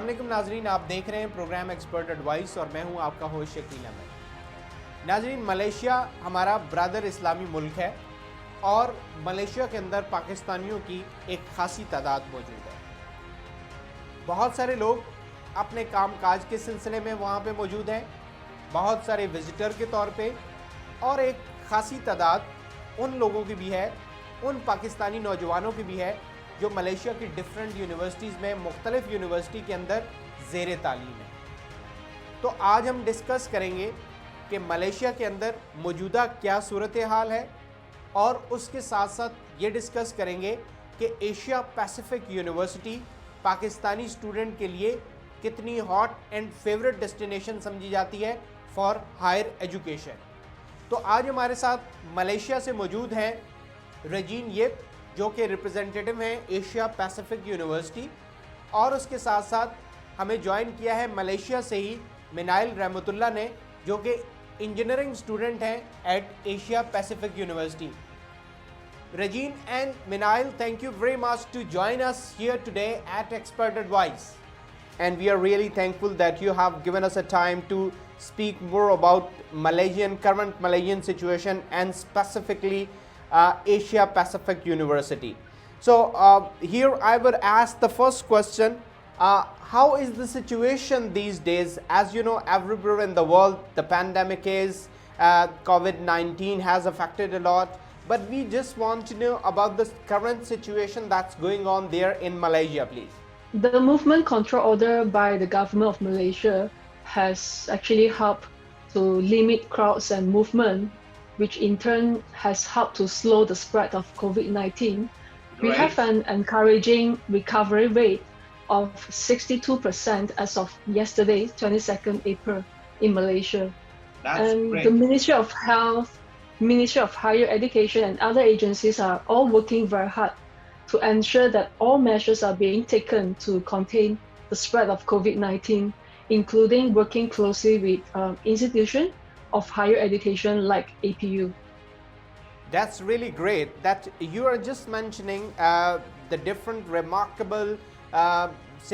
अस्सलाम वालेकुम नाजरीन, आप देख रहे हैं प्रोग्राम एक्सपर्ट एडवाइस और मैं हूं आपका होस्ट शकील अहमद। नाजरीन, मलेशिया हमारा ब्रदर इस्लामी मुल्क है और मलेशिया के अंदर पाकिस्तानियों की एक खासी तादाद मौजूद है। बहुत सारे लोग अपने कामकाज के सिलसिले में वहाँ पे मौजूद हैं, बहुत सारे विजिटर के तौर पे, और एक खासी तादाद उन लोगों की भी है, उन पाकिस्तानी नौजवानों की भी है जो मलेशिया की डिफरेंट यूनिवर्सिटीज़ में मुख्तलिफ यूनिवर्सिटी के अंदर ज़ेर तालीम है। तो आज हम डिस्कस करेंगे कि मलेशिया के अंदर मौजूदा क्या सूरत हाल है, और उसके साथ साथ ये डिस्कस करेंगे कि Asia Pacific university Pakistani student के लिए कितनी हॉट एंड फेवरेट डेस्टिनेशन समझी जाती है फॉर हायर एजुकेशन। तो आज हमारे साथ मलेशिया से मौजूद हैं रजीन, जो कि रिप्रेजेंटेटिव हैं एशिया पैसिफिक यूनिवर्सिटी, और उसके साथ साथ हमें ज्वाइन किया है मलेशिया से ही मनाहिल रहमतुल्लाह ने, जो कि इंजीनियरिंग स्टूडेंट हैं at Asia Pacific University. Regine and Manahil, thank you very much to join us here today at Expert Advice. And we are really thankful that you have given us a time to speak more about current Malaysian situation and specifically Asia Pacific University. So here I would ask the first question, how is the situation these days? As you know, everywhere in the world the pandemic is, COVID-19 has affected a lot. But we just want to know about the current situation that's going on there in Malaysia, please. The movement control order by the government of Malaysia has actually helped to limit crowds and movement, which in turn has helped to slow the spread of COVID-19. We have an encouraging recovery rate of 62% as of yesterday, 22nd April in Malaysia. That's great. The Ministry of Health, Ministry of Higher Education and other agencies are all working very hard to ensure that all measures are being taken to contain the spread of COVID-19, including working closely with institutions of higher education like APU. That's really great that you are just mentioning the different remarkable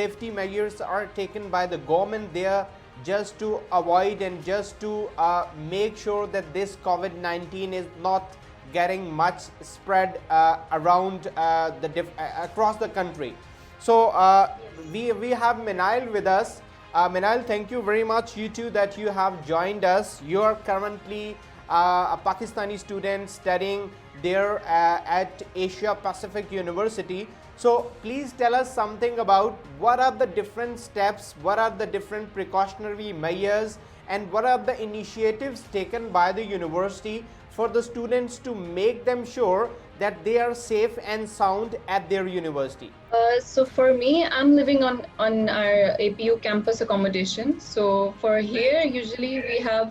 safety measures are taken by the government there, just to avoid and just to make sure that this COVID-19 is not getting much spread around across the country. So we have Manahil with us. Manahil, thank you very much, you two, that you have joined us. You are currently a Pakistani student studying there at Asia Pacific University. So please tell us something about what are the different steps, what are the different precautionary measures, and what are the initiatives taken by the university for the students to make them sure that they are safe and sound at their university. So for me, I'm living on our APU campus accommodation. So for here, usually we have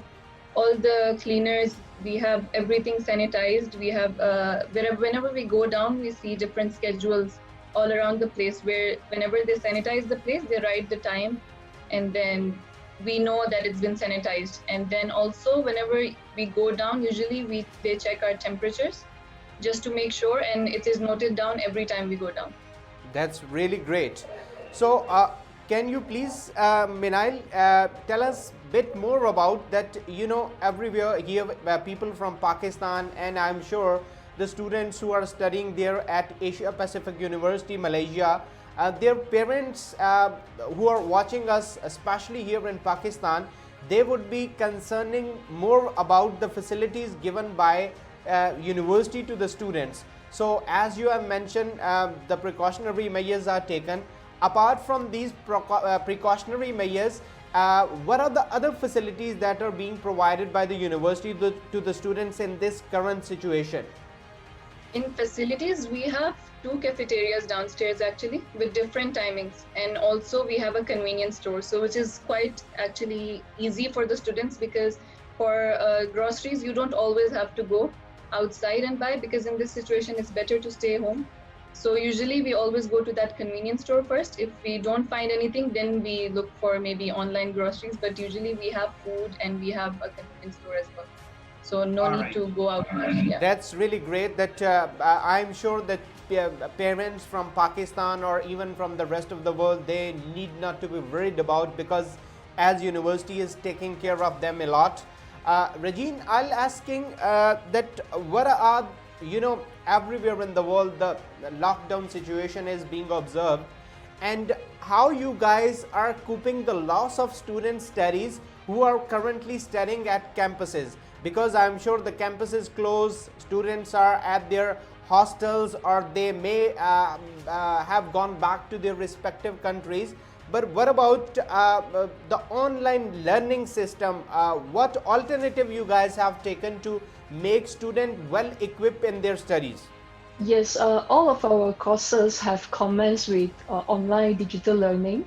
all the cleaners, we have everything sanitized, we have whenever we go down, we see different schedules all around the place, where whenever they sanitize the place, they write the time, and then we know that it's been sanitized. And then also whenever we go down, usually they check our temperatures just to make sure, and it is noted down every time we go down. That's really great. So can you please, Manahil, tell us a bit more about that? You know, everywhere here people from Pakistan, and I'm sure the students who are studying there at Asia Pacific University, Malaysia, their parents who are watching us, especially here in Pakistan, they would be concerning more about the facilities given by university to the students. So as you have mentioned, the precautionary measures are taken. Apart from these precautionary measures, what are the other facilities that are being provided by the university to the students in this current situation? In facilities, we have 2 cafeterias downstairs actually with different timings, and also we have a convenience store, so which is quite actually easy for the students, because for groceries you don't always have to go outside and buy, because in this situation it's better to stay home. So usually we always go to that convenience store first. If we don't find anything, then we look for maybe online groceries, but usually we have food and we have a convenience store as well. so no need to go out much. Yeah. That's really great that I'm sure that parents from Pakistan or even from the rest of the world, they need not to be worried about, because as university is taking care of them a lot. Regine, I'll asking that what are, everywhere in the world the lockdown situation is being observed, and how you guys are coping the loss of student studies who are currently studying at campuses, because I'm sure the campus is closed, students are at their hostels, or they may have gone back to their respective countries. But what about the online learning system? What alternative you guys have taken to make students well equipped in their studies? Yes, all of our courses have commenced with online digital learning.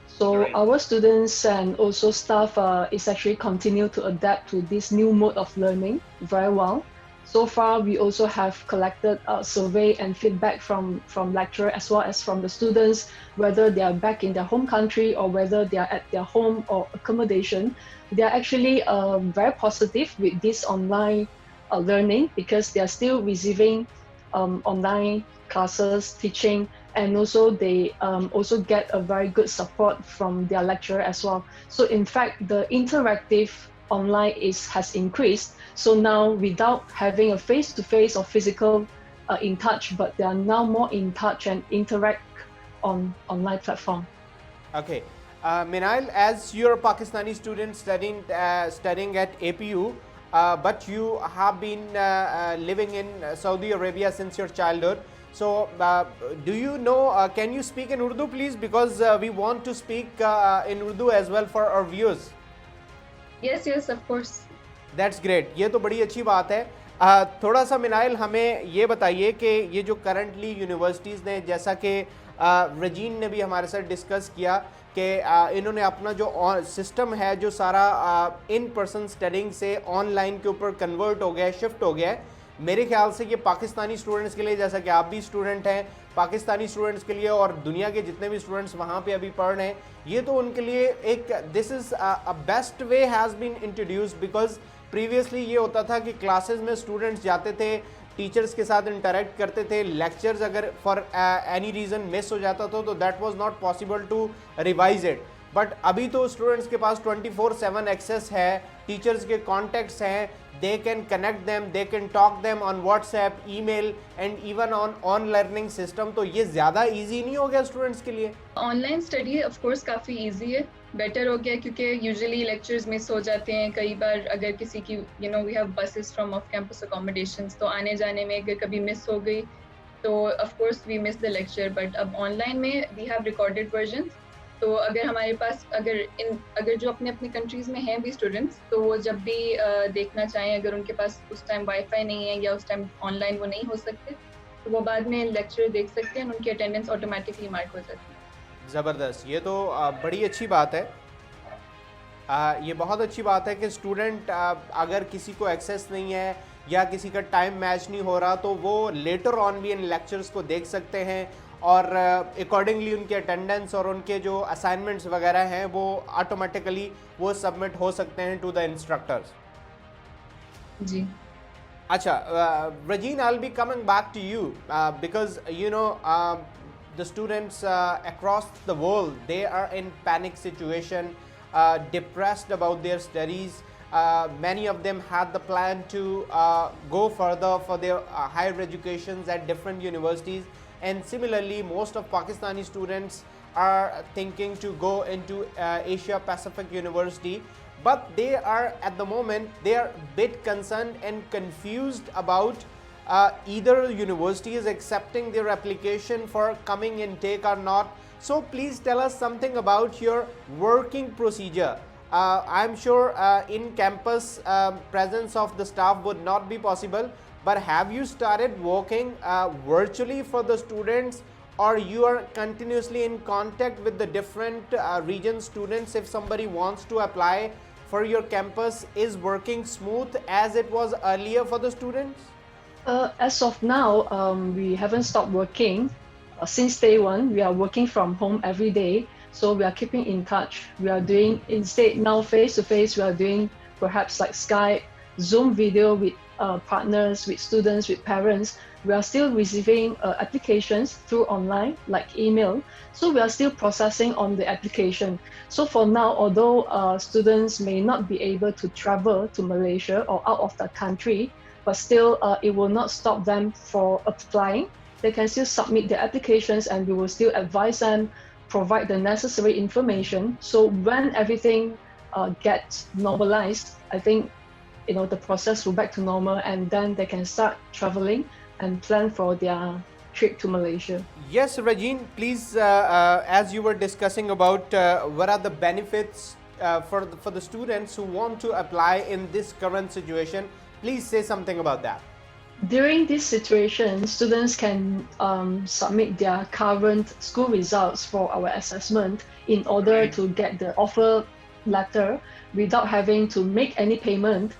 So our students and also staff is actually continue to adapt to this new mode of learning very well. So far, we also have collected survey and feedback from lecturer as well as from the students, whether they are back in their home country or whether they are at their home or accommodation. They are actually very positive with this online learning, because they are still receiving online classes, teaching, and also they also get a very good support from their lecturer as well. So in fact, the interactive online has increased. So now, without having a face-to-face or physical in touch, but they are now more in touch and interact on online platform. Okay, Manahil, as you're a Pakistani student studying at APU, but you have been living in Saudi Arabia since your childhood. So, do you know? Can you speak in Urdu, please? Because we want to speak in Urdu as well for our viewers. Yes, of course. That's great. ये तो बड़ी अच्छी बात है. थोड़ा सा मिनाइल हमें ये बताइए कि ये जो करंटली यूनिवर्सिटीज़ ने, जैसा कि रजीन ने भी हमारे साथ डिस्कस किया कि इन्होंने अपना जो सिस्टम है जो सारा इन पर्सन स्टडिंग से ऑनलाइन के ऊपर कन्वर्ट हो गया है, शिफ्ट हो गया है. मेरे ख्याल से ये पाकिस्तानी स्टूडेंट्स के लिए, जैसा कि आप भी स्टूडेंट हैं, पाकिस्तानी स्टूडेंट्स के लिए और दुनिया के जितने भी स्टूडेंट्स वहाँ पे अभी पढ़ रहे हैं, ये तो उनके लिए एक this is a best way has been introduced. Because previously ये होता था कि क्लासेस में स्टूडेंट्स जाते थे, टीचर्स के साथ इंटरेक्ट करते थे, लेक्चर्स अगर फॉर एनी रीज़न मिस हो जाता था तो that was not possible to revise it. But अभी तो स्टूडेंट्स के पास 24/7 एक्सेस है, टीचर्स के कॉन्टैक्ट्स हैं, they can connect them, they can talk them on WhatsApp, email and even on learning system. तो ये ज़्यादा easy नहीं हो गया स्टूडेंट्स के लिए? ऑनलाइन स्टडी ऑफ कोर्स काफ़ी इजी है, बेटर हो गया, क्योंकि यूजुअली लेक्चर्स मिस हो जाते हैं. कई बार अगर किसी की we have buses from off campus accommodations, तो आने जाने में अगर कभी मिस हो गई तो of course we miss the lecture. But अब ऑनलाइन में वी हैव रिकॉर्डेड वर्जन, तो अगर हमारे पास अगर जो अपने कंट्रीज़ में हैं भी स्टूडेंट्स, तो वो जब भी देखना चाहें, अगर उनके पास उस टाइम वाईफाई नहीं है या उस टाइम ऑनलाइन वो नहीं हो सकते, तो वो बाद में लेक्चर देख सकते हैं, उनकी अटेंडेंस ऑटोमेटिकली मार्क हो जाती है. ज़बरदस्त. ये तो बड़ी अच्छी बात है. ये बहुत अच्छी बात है कि स्टूडेंट अगर किसी को एक्सेस नहीं है या किसी का टाइम मैच नहीं हो रहा, तो वो लेटर ऑन भी इन लेक्चर्स को देख सकते हैं और अकॉर्डिंगली उनके अटेंडेंस और उनके जो असाइनमेंट्स वगैरह हैं वो ऑटोमेटिकली वो सबमिट हो सकते हैं टू द इंस्ट्रक्टर्स. जी. अच्छा, Regine, I'll be coming back to you because the students across the world, they are in panic situation, depressed about their studies. Many of them had the plan to go further for their higher educations at different universities. And similarly, most of Pakistani students are thinking to go into Asia Pacific University, but they are at the moment, they are a bit concerned and confused about either university is accepting their application for coming intake or not. So please tell us something about your working procedure. I'm sure in campus presence of the staff would not be possible, but have you started working virtually for the students, or you are continuously in contact with the different region students? If somebody wants to apply for your campus, is working smooth as it was earlier for the students? As of now, we haven't stopped working. Since day one, we are working from home every day, so we are keeping in touch. We are doing, instead now face to face, we are doing perhaps like Skype Zoom video with partners, with students, with parents. We are still receiving applications through online, like email. So we are still processing on the application. So for now, although students may not be able to travel to Malaysia or out of the country, but still it will not stop them for applying. They can still submit their applications and we will still advise them, provide the necessary information. So when everything gets normalized, I think the process will back to normal, and then they can start traveling and plan for their trip to Malaysia. Yes, Regine, please, as you were discussing about what are the benefits for the students who want to apply in this current situation, please say something about that. During this situation, students can submit their current school results for our assessment in order to get the offer letter without having to make any payment.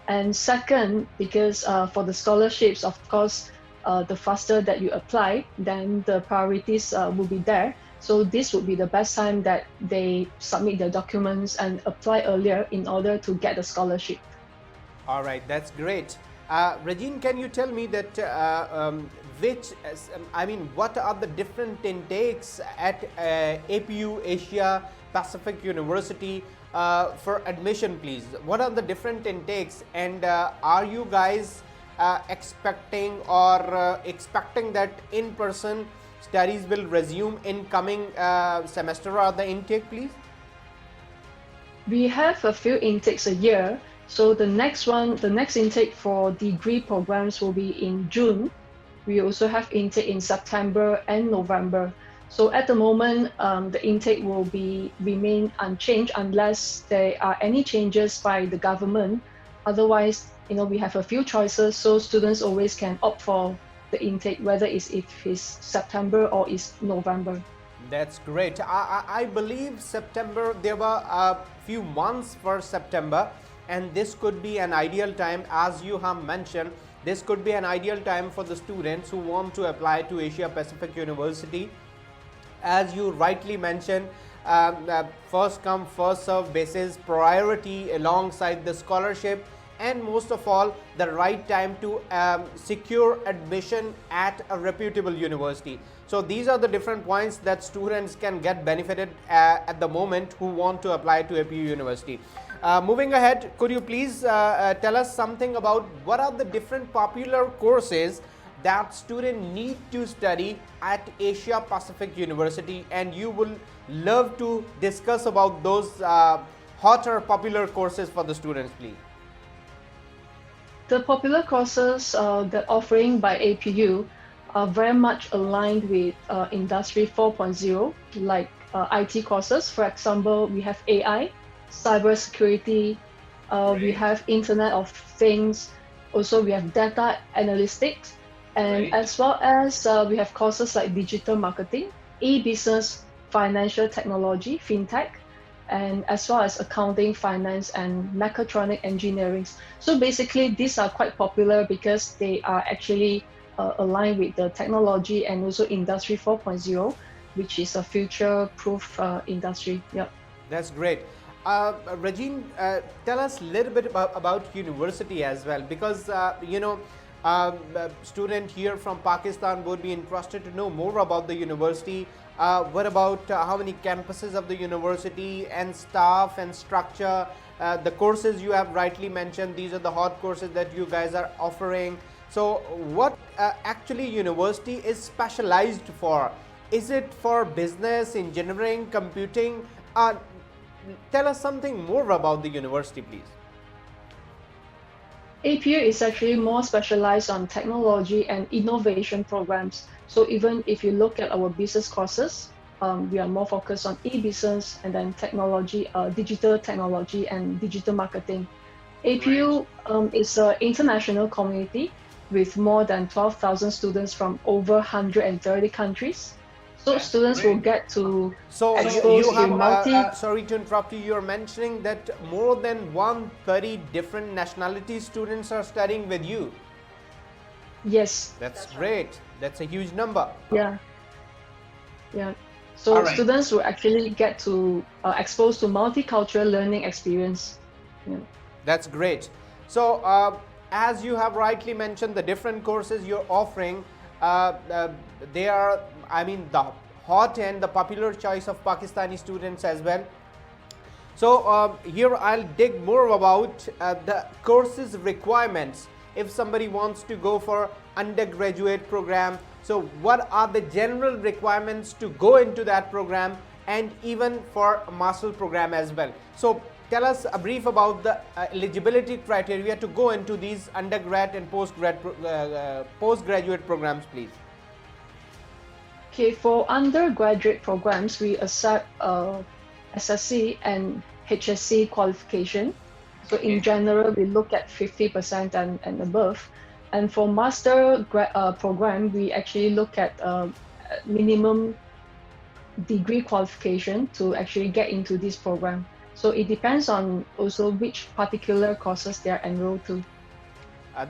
And second, because for the scholarships, of course, the faster that you apply, then the priorities will be there. So this would be the best time that they submit their documents and apply earlier in order to get the scholarship. All right, that's great. Regine, can you tell me that what are the different intakes at APU Asia Pacific University for admission, please? What are the different intakes, and are you guys expecting that in-person studies will resume in coming semester or the intake, please? We have a few intakes a year. So the next intake for degree programs will be in June. We also have intake in September and November. So at the moment, the intake will remain unchanged unless there are any changes by the government. Otherwise, we have a few choices, so students always can opt for the intake, whether if it's September or it's November. That's great. I believe September, there were a few months for September, and this could be an ideal time, as you have mentioned. This could be an ideal time for the students who want to apply to Asia Pacific University. As you rightly mentioned, first come, first serve basis, priority alongside the scholarship, and most of all, the right time to secure admission at a reputable university. So these are the different points that students can get benefited at the moment who want to apply to APU University. Moving ahead, could you please tell us something about what are the different popular courses that students need to study at Asia Pacific University, and you will love to discuss about those hotter popular courses for the students, please. The popular courses that offering by APU are very much aligned with Industry 4.0, like IT courses. For example, we have AI, cybersecurity, we have Internet of Things, also we have data analytics, and as well as we have courses like digital marketing, e-business, financial technology, fintech, and as well as accounting, finance, and mechatronic engineering. So basically, these are quite popular because they are actually aligned with the technology and also Industry 4.0, which is a future-proof industry. Yep. That's great. Regine, tell us a little bit about university as well, because student here from Pakistan would be interested to know more about the university. What about how many campuses of the university and staff and structure, the courses you have rightly mentioned, these are the hot courses that you guys are offering. So what actually university is specialized for? Is it for business, engineering, computing? Tell us something more about the university, please. APU is actually more specialized on technology and innovation programs. So even if you look at our business courses, we are more focused on e-business and then technology, digital technology and digital marketing. APU is an international community with more than 12,000 students from over 130 countries. So students will get to expose to multi... sorry to interrupt you, you're mentioning that more than 130 different nationality students are studying with you. Yes. That's great. That's a huge number. Yeah. So students will actually get to expose to multicultural learning experience. Yeah. That's great. So as you have rightly mentioned, the different courses you're offering, they are, I mean, the hot and the popular choice of Pakistani students as well. So here I'll dig more about the courses requirements. If somebody wants to go for undergraduate program, so what are the general requirements to go into that program, and even for a master's program as well? So tell us a brief about the eligibility criteria to go into these undergrad and postgraduate programs, please. Okay, for undergraduate programs, we accept SSC and HSC qualification. So in general, we look at 50% and above. And for master program, we actually look at minimum degree qualification to actually get into this program. So it depends on also which particular courses they are enrolled to.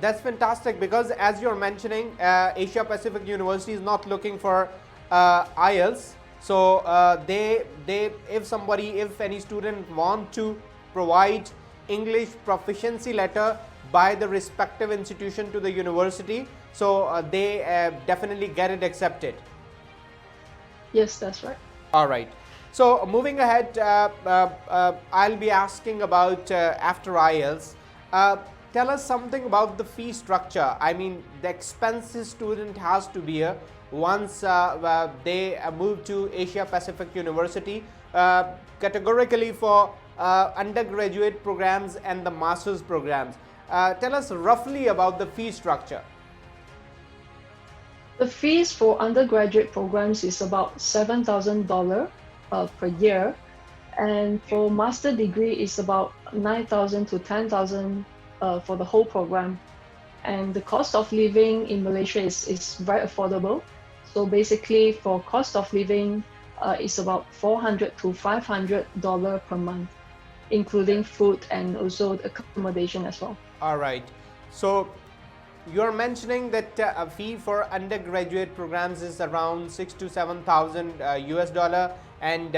That's fantastic, because as you're mentioning, Asia Pacific University is not looking for IELTS. So if any student want to provide English proficiency letter by the respective institution to the university, so they definitely get it accepted. Yes, that's right. All right. So moving ahead, I'll be asking about after IELTS. Tell us something about the fee structure. I mean, the expenses student has to bear once they move to Asia Pacific University, categorically for undergraduate programs and the master's programs. Tell us roughly about the fee structure. The fees for undergraduate programs is about $7,000 per year, and for master degree is about $9,000 to $10,000 for the whole program. And the cost of living in Malaysia is very affordable. So basically, for cost of living, it's about $400 to $500 per month, including food and also accommodation as well. All right. So you're mentioning that a fee for undergraduate programs is around $6,000 to $7,000 US, and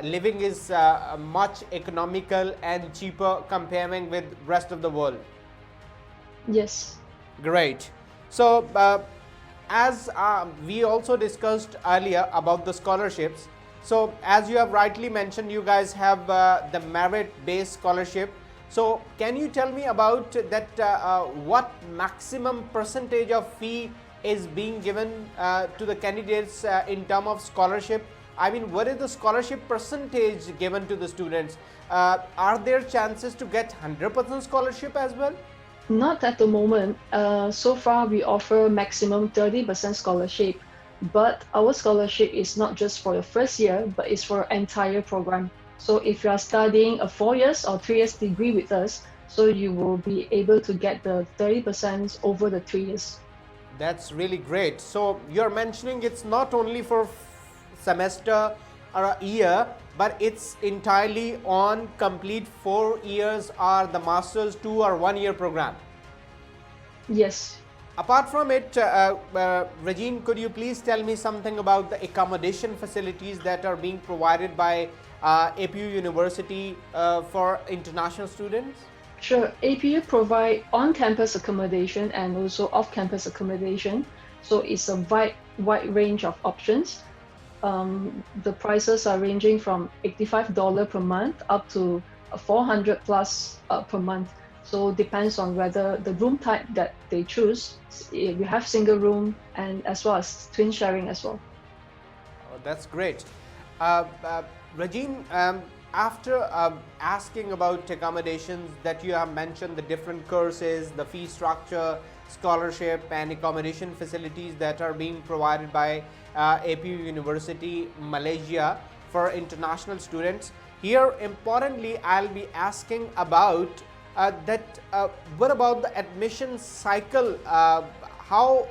living is much economical and cheaper comparing with rest of the world. Yes. Great. So as we also discussed earlier about the scholarships, so as you have rightly mentioned, you guys have the merit-based scholarship. So can you tell me about that, what maximum percentage of fee is being given to the candidates in terms of scholarship? I mean, what is the scholarship percentage given to the students? Are there chances to get 100% scholarship as well? Not at the moment. So far, we offer maximum 30% scholarship, but our scholarship is not just for the first year, but it's for entire program. So if you are studying a 4 years or 3 years degree with us, so you will be able to get the 30% over the 3 years. That's really great. So you're mentioning it's not only for semester or a year, but it's entirely on complete 4 years or the master's 2 or 1 year program. Yes. Apart from it, Regine, could you please tell me something about the accommodation facilities that are being provided by APU University for international students? Sure. APU provide on-campus accommodation and also off-campus accommodation. So it's a wide range of options. The prices are ranging from $85 per month up to $400 plus per month. So depends on whether the room type that they choose. We have single room and as well as twin sharing as well. Oh, that's great. Regine, after asking about accommodations that you have mentioned, the different courses, the fee structure, scholarship and accommodation facilities that are being provided by APU University Malaysia for international students, here importantly I'll be asking about what about the admission cycle? How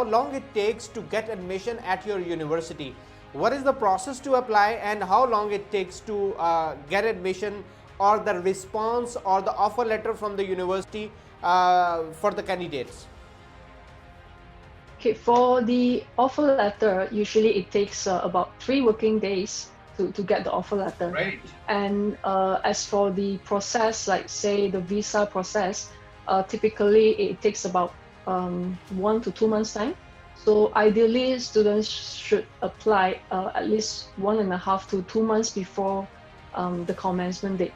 long it takes to get admission at your university? What is the process to apply and how long it takes to get admission or the response or the offer letter from the university for the candidates? Okay, for the offer letter, usually it takes about 3 working days to get the offer letter. Right. And as for the process, like say the visa process, typically it takes about 1 to 2 months time. So ideally, students should apply at least 1.5 to 2 months before the commencement date.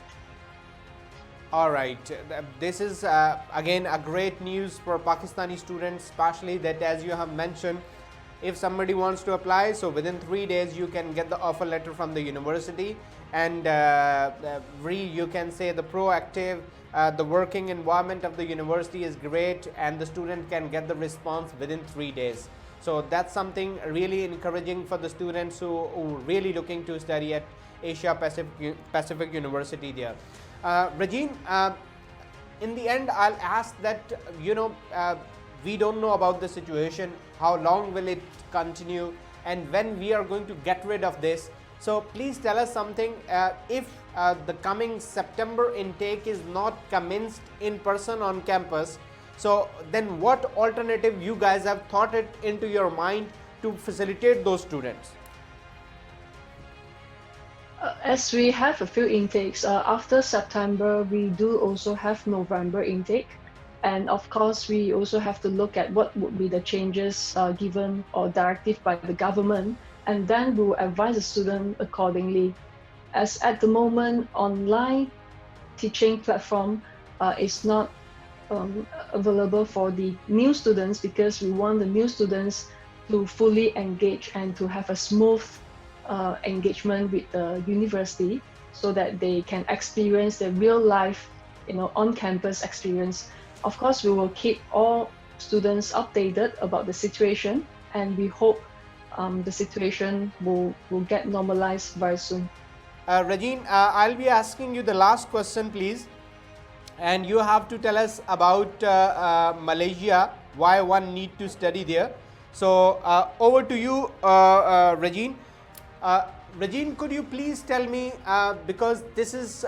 All right. This is again a great news for Pakistani students, especially that, as you have mentioned, if somebody wants to apply, so within 3 days you can get the offer letter from the university, and you can say the proactive, the working environment of the university is great, and the student can get the response within 3 days. So that's something really encouraging for the students who really looking to study at Asia Pacific University there. Regine, in the end, I'll ask that, we don't know about the situation, how long will it continue, and when we are going to get rid of this. So please tell us something, if the coming September intake is not commenced in person on campus, so then what alternative you guys have thought it into your mind to facilitate those students? As we have a few intakes, after September, we do also have November intake. And of course, we also have to look at what would be the changes given or directive by the government, and then we will advise the student accordingly. As at the moment, online teaching platform is not available for the new students, because we want the new students to fully engage and to have a smooth engagement with the university, so that they can experience the real life, on-campus experience. Of course, we will keep all students updated about the situation, and we hope the situation will get normalized very soon. Regine, I'll be asking you the last question, please, and you have to tell us about Malaysia, why one need to study there. So over to you, Regine. Regine, could you please tell me, because this is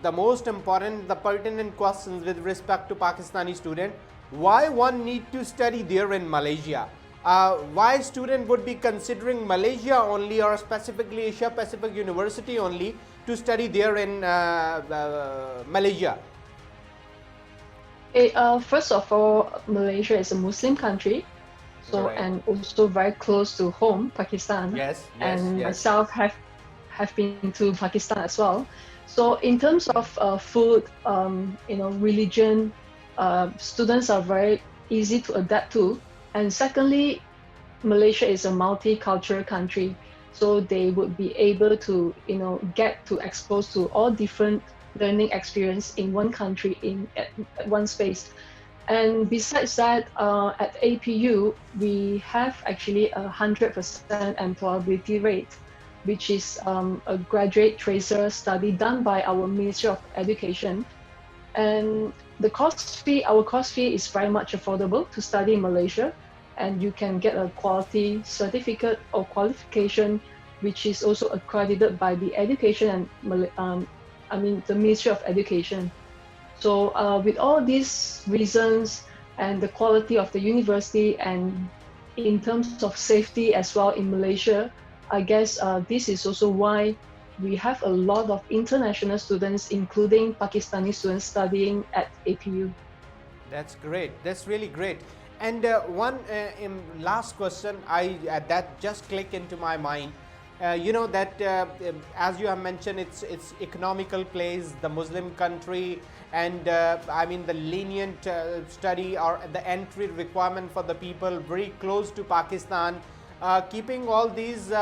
the most important, the pertinent questions with respect to Pakistani student, why one need to study there in Malaysia? Why student would be considering Malaysia only, or specifically Asia Pacific University only, to study there in Malaysia? First of all, Malaysia is a Muslim country. So, right. And also very close to home, Pakistan. Yes, and yes. myself have been to Pakistan as well. So in terms of food, religion, students are very easy to adapt to. And secondly, Malaysia is a multicultural country, so they would be able to, get to expose to all different learning experience in one country, at one space. And besides that, at APU, we have actually 100% employability rate, which is a graduate tracer study done by our Ministry of Education. And our course fee is very much affordable to study in Malaysia, and you can get a quality certificate or qualification, which is also accredited by the Education and the Ministry of Education. So with all these reasons and the quality of the university, and in terms of safety as well in Malaysia, I guess this is also why we have a lot of international students, including Pakistani students, studying at APU. That's great. That's really great. And one last question that just clicked into my mind. That as you have mentioned, it's economical place, the Muslim country, and the lenient study or the entry requirement for the people very close to Pakistan. Keeping all these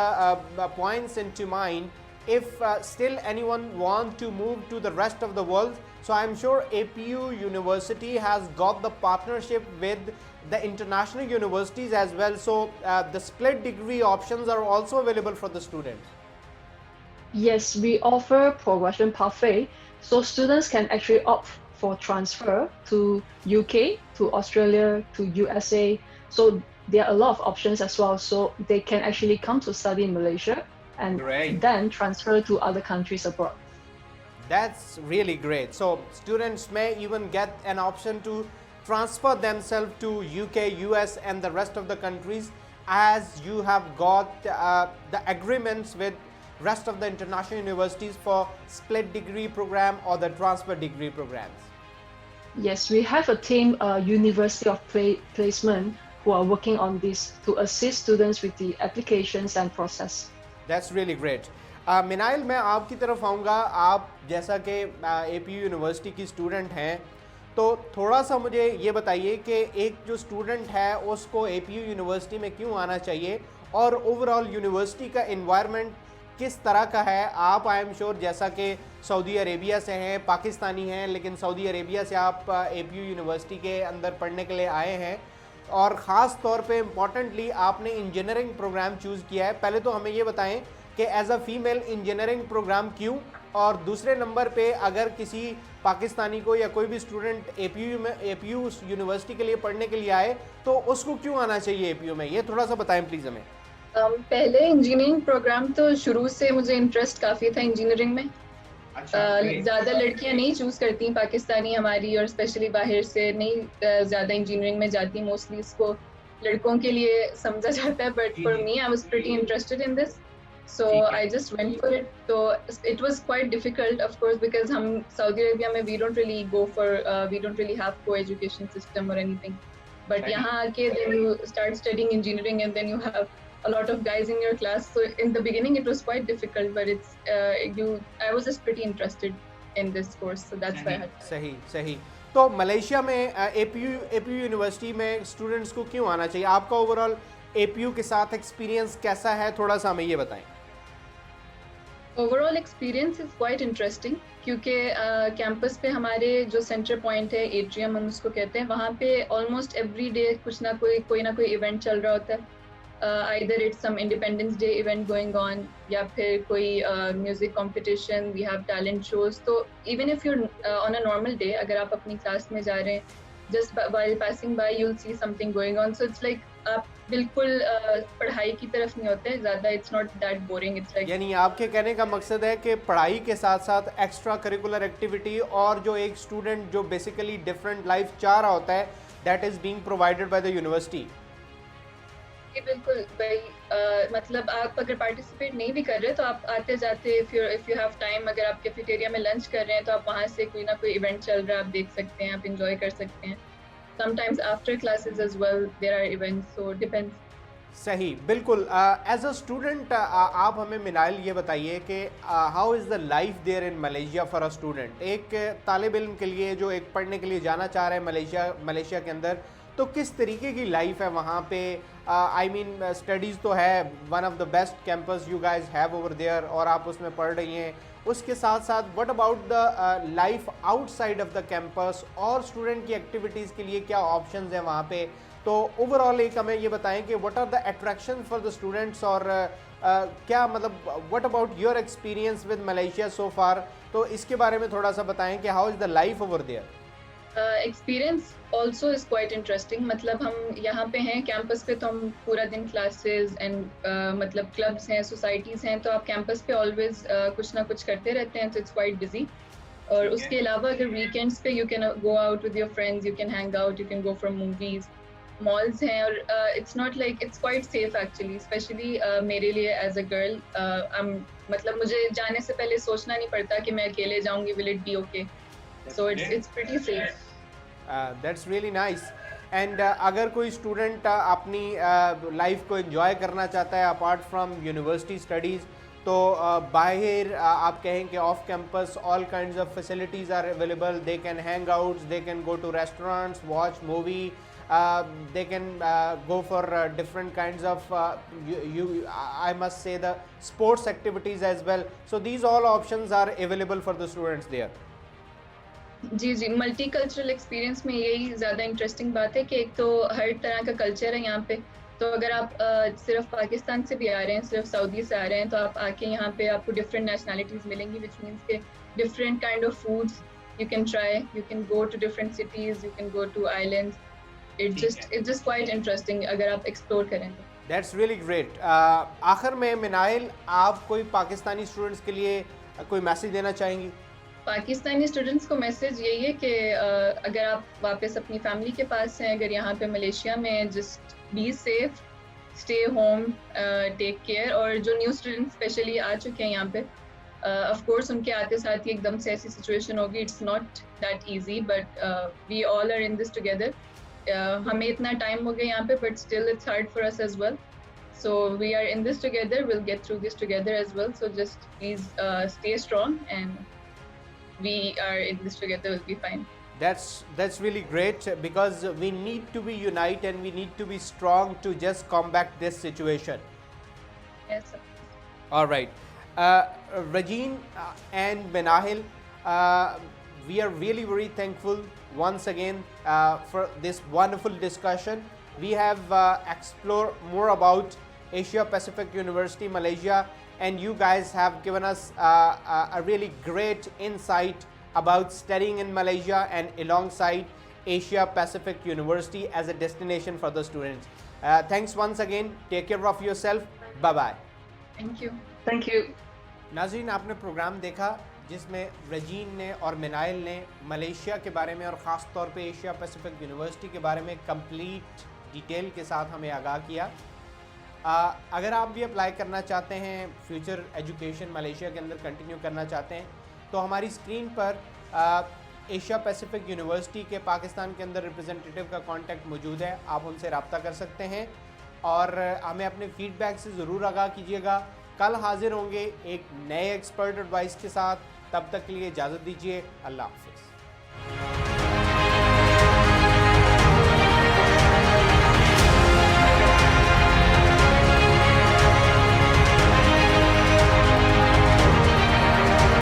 points into mind, if still anyone want to move to the rest of the world, so I'm sure APU University has got the partnership with the international universities as well. So the split degree options are also available for the students. Yes, we offer progression pathway, so students can actually opt for transfer to UK, to Australia, to USA. So there are a lot of options as well. So they can actually come to study in Malaysia and Great. Then transfer to other countries abroad. That's really great. So students may even get an option to transfer themselves to UK, US and the rest of the countries, as you have got the agreements with rest of the international universities for split degree program or the transfer degree programs? Yes, we have a team, University of Placement, who are working on this to assist students with the applications and process. That's really great. منائل میں آپ کی طرف آؤں گا. آپ جیسا کہ اے P U university کی student ہیں تو تھوڑا سا مجھے یہ بتائیے کہ ایک جو اسٹوڈنٹ ہے اس کو اے پی یو یونیورسٹی میں کیوں آنا چاہیے اور اوور آل یونیورسٹی کا انوائرمنٹ کس طرح کا ہے. آپ آئی ایم شیور جیسا کہ سعودی عربیہ سے ہیں, پاکستانی ہیں, لیکن سعودی عربیہ سے آپ اے پی یو یونیورسٹی کے اندر پڑھنے کے لیے آئے ہیں اور خاص طور پہ امپورٹنٹلی آپ نے انجینئرنگ پروگرام چوز کیا ہے. پہلے تو ہمیں یہ بتائیں کہ as a female engineering program کیوں, اور دوسرے نمبر پہ اگر کسی پاکستانی کو یا کوئی بھی اسٹوڈنٹ اے پی یو یونیورسٹی کے لیے پڑھنے کے لیے آئے تو اس کو کیوں آنا چاہیے اے پی یو میں, یہ تھوڑا سا بتائیں پلیز ہمیں. پہلے انجینئرنگ پروگرام تو شروع سے مجھے انٹرسٹ کافی تھا انجینئرنگ میں. زیادہ لڑکیاں نہیں چوز کرتی پاکستانی ہماری, اور اسپیشلی باہر سے نہیں زیادہ انجینئرنگ میں جاتی, موسٹلی اس کو لڑکوں کے لیے سمجھا جاتا ہے. But for me I was pretty interested in this, so I just went for it. So it was quite difficult, of course, because hum Saudi Arabia mein we don't really have co-education system or anything. But yahan aake then you start studying engineering and then you have a lot of guys in your class. So in the beginning it was quite difficult, but I was just pretty interested in this course, so that's why I had. صحیح. تو Malaysia میں اے P U university میں students کو کیوں آنا چاہیے؟ آپ کا اوور آل اے پی یو کے ساتھ ایکسپیرینس کیسا ہے, تھوڑا سا ہمیں یہ بتائیں. Over all experience is quite interesting, کیونکہ کیمپس پہ ہمارے جو سینٹر پوائنٹ ہے, ایٹریم ہم اس کو کہتے ہیں, وہاں پہ آلموسٹ ایوری ڈے کچھ نہ کوئی ایونٹ چل رہا ہوتا ہے. either it's some Independence Day event going on, یا پھر کوئی music competition, we have talent shows. تو even if you're on a normal day, اگر آپ اپنی کلاس میں جا رہے ہیں, just while passing by you'll see something going on. So it's like آپ بالکل پڑھائی کی طرف نہیں ہوتے زیادہ, it's not that boring. It's like, یعنی آپ کے کہنے کا مقصد ہے کہ پڑھائی کے ساتھ ساتھ ایکسٹرا کریکولر ایکٹیویٹی اور جو ایک اسٹوڈنٹ جو بیسیکلی ڈفرینٹ لائف چاہ رہا ہوتا ہے, that is being provided by the university. بالکل بھائی, مطلب آپ اگر پارٹیسپیٹ نہیں بھی کر رہے تو آپ آتے جاتے, if you have time, اگر آپ کیفیٹیریا میں لنچ کر رہے ہیں تو آپ وہاں سے کوئی نہ کوئی ایونٹ چل رہا ہے آپ دیکھ سکتے ہیں, آپ انجوائے کر سکتے ہیں. Sometimes after classes as well there are events, so depends. صحیح, بالکل. ایز اے اسٹوڈنٹ آپ ہمیں منائل یہ بتائیے کہ how is the life there in Malaysia for a student. ایک طالب علم کے لیے جو ایک پڑھنے کے لیے جانا چاہ رہے ہیں ملیشیا کے اندر, تو کس طریقے کی لائف ہے وہاں پہ؟ آئی مین اسٹڈیز تو ہے, one of the best campus you guys have over there, اور آپ اس میں پڑھ رہی ہیں. اس کے ساتھ ساتھ what about the life outside of the campus, اور اسٹوڈنٹ کی ایکٹیویٹیز کے لیے کیا آپشنز ہیں وہاں پہ؟ تو اوور آل ایک ہمیں یہ بتائیں کہ what are the attraction for the students, اور کیا مطلب what about your experience with Malaysia so far, تو اس کے بارے میں تھوڑا سا بتائیں کہ how is the life over there. Experience also is quite interesting. مطلب ہم یہاں پہ ہیں کیمپس پہ تو ہم پورا دن کلاسز اینڈ مطلب کلبس ہیں, سوسائٹیز ہیں, تو آپ کیمپس پہ آلویز کچھ نہ کچھ کرتے رہتے ہیں, تو اٹس کوائٹ بزی. اور اس کے علاوہ اگر ویکینڈس پہ you can go out with your friends, you can hang out, you can go for movies, malls ہیں, اور it's not like it's quite safe actually, especially میرے لیے ایز اے گرل. مطلب مجھے جانے سے پہلے سوچنا نہیں پڑتا کہ میں اکیلے جاؤں گی, will it be okay, so it's pretty safe. That's really nice. And اگر کوئی اسٹوڈنٹ اپنی لائف کو انجوائے کرنا چاہتا ہے اپارٹ فرام یونیورسٹی اسٹڈیز, تو باہر آپ کہیں کہ off campus all kinds of facilities are available, they can hang outs, they can go to restaurants, watch movie, they can go for different kinds of I must say the sports activities as well. So these all options are available for the students there. جی multicultural experience میں یہی زیادہ interesting بات ہے کہ ایک تو ہر طرح کا کلچر ہے یہاں پہ. تو اگر آپ صرف پاکستان سے بھی آ رہے ہیں, صرف سعودی سے آ رہے ہیں, تو آپ آ کے یہاں پہ آپ کو ڈفرینٹ نیشنلٹیز ملیں گی, وچ مینس کہ different kind of foods you can try, you can go to different cities, you can go to islands. It's just quite interesting اگر آپ ایکسپلور کریں تو. That's really great. آخر میں منائل, آپ کوئی پاکستانی اسٹوڈنٹس کے لیے کوئی میسیج دینا چاہیں گی؟ پاکستانی اسٹوڈنٹس کو میسیج یہی ہے کہ اگر آپ واپس اپنی فیملی کے پاس ہیں, اگر یہاں پہ ملیشیا میں, just be safe, stay home, take care. اور جو new students especially آ چکے ہیں یہاں پہ, of course ان کے آتے ساتھ ہی ایک دم سے ایسی situation ہوگی, it's not that easy, but we all are in this together. ہمیں اتنا time ہو گیا یہاں پہ, but still it's hard for us as well. So we are in this together, we'll get through this together as well. So just please stay strong, and we are in this together, we'll be fine. That's really great, because we need to be united and we need to be strong to just combat this situation. Yes, sir. All right. Regine and Manahil, we are really very thankful once again for this wonderful discussion. We have explored more about Asia Pacific University Malaysia, and you guys have given us a really great insight about studying in Malaysia and alongside Asia Pacific University as a destination for the students. Thanks once again. Take care of yourself. Bye bye. Thank you. Thank you. नाज़रीन, आपने programme देखा जिसमें रजीन ने और मनाहिल ने Malaysia के बारे में और ख़ास तौर पे एशिया पैसिफिक यूनिवर्सिटी के बारे में कंप्लीट डिटेल के साथ हमें आगाह किया. अगर आप भी अप्लाई करना चाहते हैं, फ्यूचर एजुकेशन मलेशिया के अंदर कंटिन्यू करना चाहते हैं, तो हमारी स्क्रीन पर एशिया पैसिफिक यूनिवर्सिटी के पाकिस्तान के अंदर रिप्रेजेंटेटिव का कॉन्टैक्ट मौजूद है. आप उनसे रब्ता कर सकते हैं और हमें अपने फ़ीडबैक से ज़रूर आगाह कीजिएगा. कल हाजिर होंगे एक नए एक्सपर्ट एडवाइस के साथ. तब तक के लिए इजाज़त दीजिए. अल्लाह हाफ़िज़.